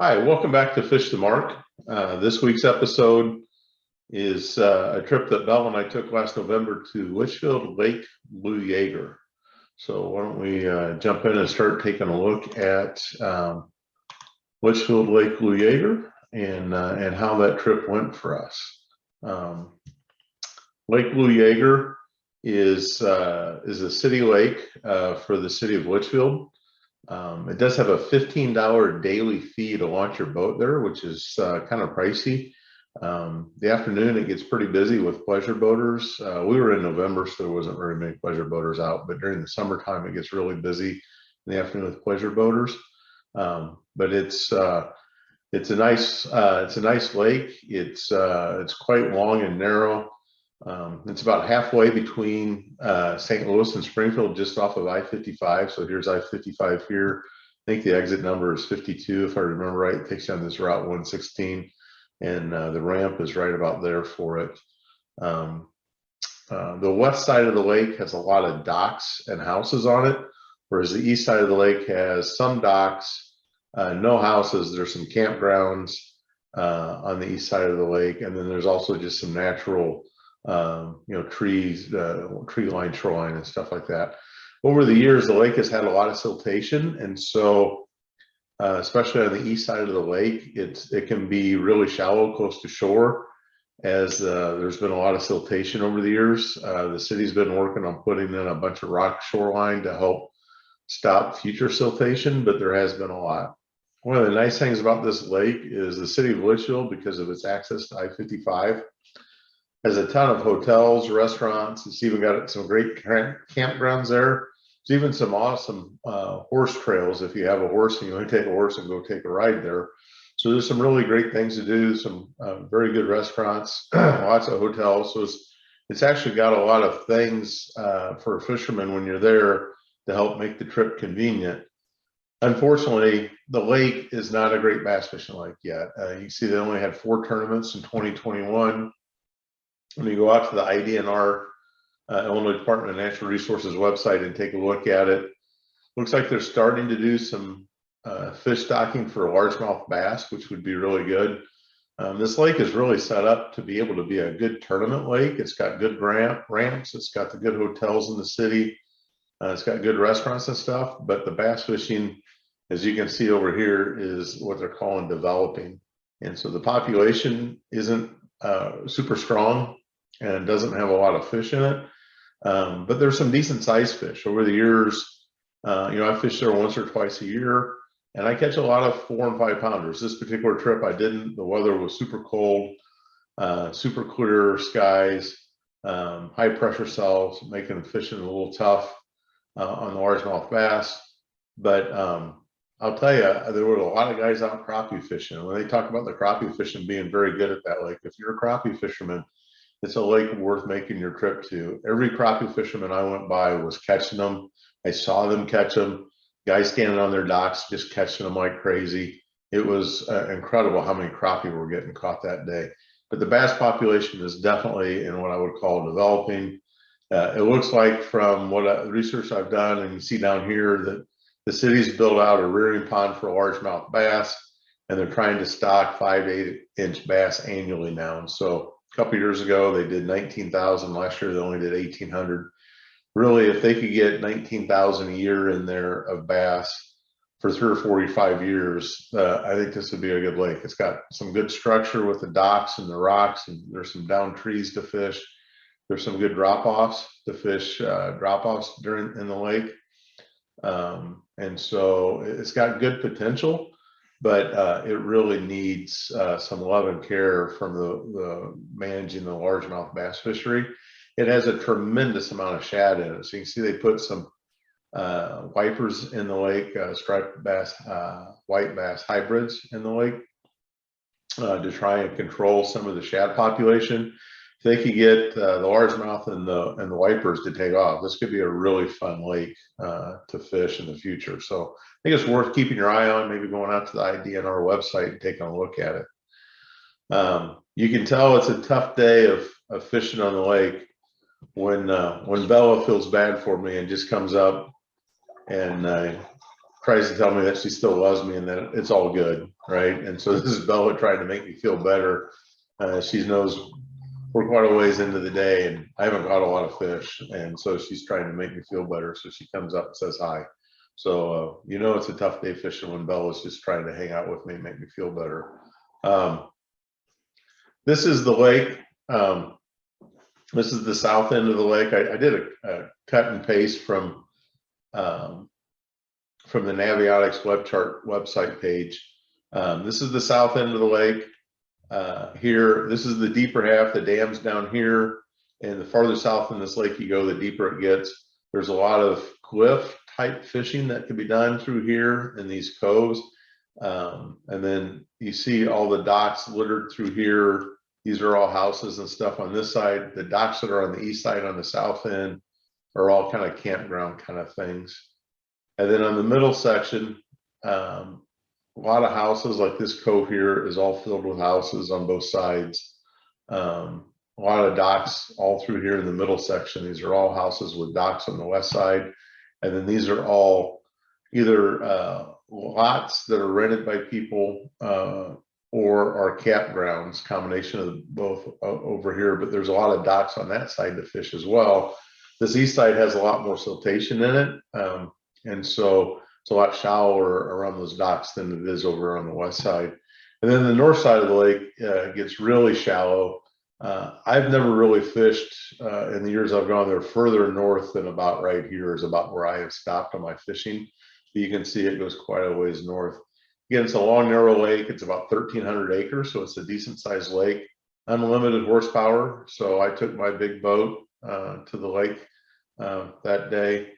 Hi, welcome back to Fish the Mark. This week's episode is a trip that Belle and I took last November to Litchfield Lake Lou Yeager. So why don't we jump in and start taking a look at Litchfield Lake Lou Yeager and how that trip went for us. Lake Lou Yeager is a city lake for the city of Litchfield. It does have a $15 daily fee to launch your boat there, which is kind of pricey. The afternoon, it gets pretty busy with pleasure boaters. We were in November, so there wasn't very many pleasure boaters out, but during the summertime, it gets really busy in the afternoon with pleasure boaters. But it's a nice lake. It's quite long and narrow. It's about halfway between St. Louis and Springfield, just off of I-55. So here's I-55 here. I think the exit number is 52, if I remember right. It takes you on this Route 116, and the ramp is right about there for it. The west side of the lake has a lot of docks and houses on it, whereas the east side of the lake has some docks, no houses. There's some campgrounds on the east side of the lake, and then there's also just some natural trees, tree line, shoreline, and stuff like that. Over the years, the lake has had a lot of siltation, and so especially on the east side of the lake, it can be really shallow, close to shore, as there's been a lot of siltation over the years. The city's been working on putting in a bunch of rock shoreline to help stop future siltation, but there has been a lot. One of the nice things about this lake is the city of Litchfield, because of its access to I-55, has a ton of hotels, restaurants. It's even got some great campgrounds there. There's even some awesome horse trails if you have a horse and you want to take a horse and go take a ride there. So there's some really great things to do, some very good restaurants, lots of hotels. So it's actually got a lot of things for a fisherman when you're there to help make the trip convenient. Unfortunately, the lake is not a great bass fishing lake yet. You can see they only had 4 tournaments in 2021. When you go out to the IDNR, Illinois Department of Natural Resources website and take a look at it, looks like they're starting to do some fish stocking for largemouth bass, which would be really good. This lake is really set up to be able to be a good tournament lake. It's got good ramps. It's got the good hotels in the city. It's got good restaurants and stuff, but the bass fishing, as you can see over here, is what they're calling developing. And so the population isn't super strong and doesn't have a lot of fish in it, but there's some decent sized fish. Over the years, I fish there once or twice a year, and I catch a lot of 4 and 5 pounders. This particular trip I didn't. The weather was super cold, super clear skies, high pressure cells, making fishing a little tough on the largemouth bass. But I'll tell you, there were a lot of guys out crappie fishing. When they talk about the crappie fishing being very good at that lake, if you're a crappie fisherman, it's a lake worth making your trip to. Every crappie fisherman I went by was catching them. I saw them catch them. Guys standing on their docks just catching them like crazy. It was incredible how many crappie were getting caught that day. But the bass population is definitely in what I would call developing. It looks like from what research I've done, and you see down here, that the city's built out a rearing pond for largemouth bass, and they're trying to stock 5 to 8 inch bass annually now. And so a couple years ago, they did 19,000. Last year, they only did 1,800. Really, if they could get 19,000 a year in there of bass for 3 or 45 years, I think this would be a good lake. It's got some good structure with the docks and the rocks, and there's some down trees to fish. There's some good drop-offs to fish, drop-offs in the lake. And so it's got good potential, but it really needs some love and care from the managing the largemouth bass fishery. It has a tremendous amount of shad in it. So you can see they put some wipers in the lake, striped bass, white bass hybrids in the lake to try and control some of the shad population. If they could get the largemouth and the wipers to take off, this could be a really fun lake to fish in the future. So I think it's worth keeping your eye on, maybe going out to the IDNR website and taking a look at it. You can tell it's a tough day of fishing on the lake when Bella feels bad for me and just comes up and tries to tell me that she still loves me and that it's all good, right? And so this is Bella trying to make me feel better. She knows we're quite a ways into the day and I haven't caught a lot of fish, and so she's trying to make me feel better. So she comes up and says hi. So you know, it's a tough day fishing when Bella's just trying to hang out with me and make me feel better. This is the lake. This is the south end of the lake. I did a cut and paste from the Navionics web chart website page. This is the south end of the lake. Here, this is the deeper half. The dam's down here, and the farther south in this lake you go, the deeper it gets. There's a lot of cliff type fishing that can be done through here in these coves. And then you see all the docks littered through here. These are all houses and stuff on this side. The docks that are on the east side on the south end are all kind of campground kind of things. And then on the middle section, a lot of houses. Like this cove here is all filled with houses on both sides. A lot of docks all through here in the middle section. These are all houses with docks on the west side. And then these are all either lots that are rented by people or are campgrounds, combination of both over here. But there's a lot of docks on that side to fish as well. This east side has a lot more siltation in it. And so it's a lot shallower around those docks than it is over on the west side. And then the north side of the lake gets really shallow. I've never really fished in the years I've gone there further north than about right here is about where I have stopped on my fishing. But you can see it goes quite a ways north. Again, it's a long, narrow lake. It's about 1,300 acres, so it's a decent sized lake. Unlimited horsepower, so I took my big boat to the lake that day.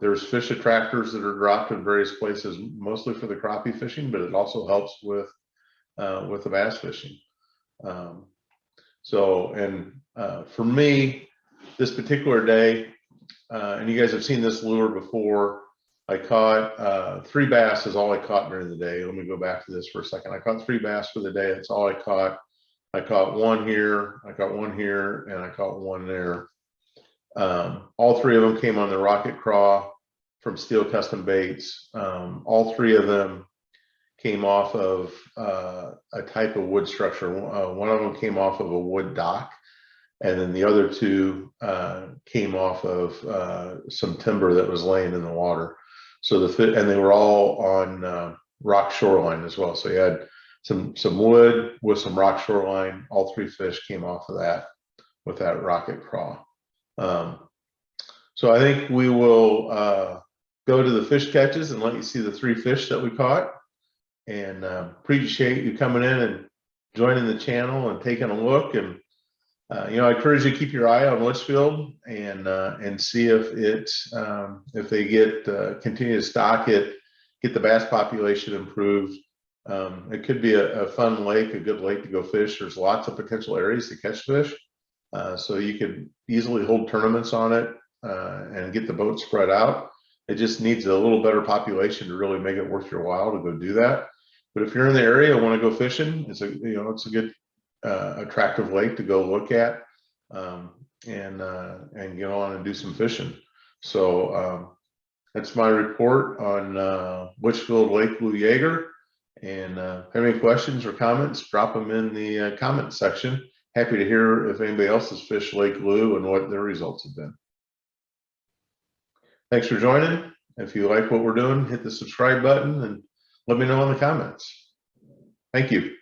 There's fish attractors that are dropped in various places, mostly for the crappie fishing, but it also helps with the bass fishing. For me, this particular day, and you guys have seen this lure before, I caught 3 bass is all I caught during the day. Let me go back to this for a second. I caught 3 bass for the day. That's all I caught. I caught 1 here, I caught 1 here, and I caught 1 there. All 3 of them came on the Rocket Craw from Steel Custom Baits. All 3 of them came off of a type of wood structure. One of them came off of a wood dock, and then the other 2 came off of some timber that was laying in the water. So and they were all on rock shoreline as well. So you had some wood with some rock shoreline. All 3 fish came off of that with that Rocket Craw. So I think we will go to the fish catches and let you see the 3 fish that we caught. And appreciate you coming in and joining the channel and taking a look. And I encourage you to keep your eye on Litchfield and see if they continue to stock it, get the bass population improved. It could be a fun lake, a good lake to go fish. There's lots of potential areas to catch fish. So you could easily hold tournaments on it and get the boat spread out. It just needs a little better population to really make it worth your while to go do that. But if you're in the area and want to go fishing, it's a good attractive lake to go look at and go on and do some fishing. So that's my report on Litchfield Lake Lou Yeager. And have any questions or comments, drop them in the comment section. Happy to hear if anybody else has fished Lake Lou and what their results have been. Thanks for joining. If you like what we're doing, hit the subscribe button and let me know in the comments. Thank you.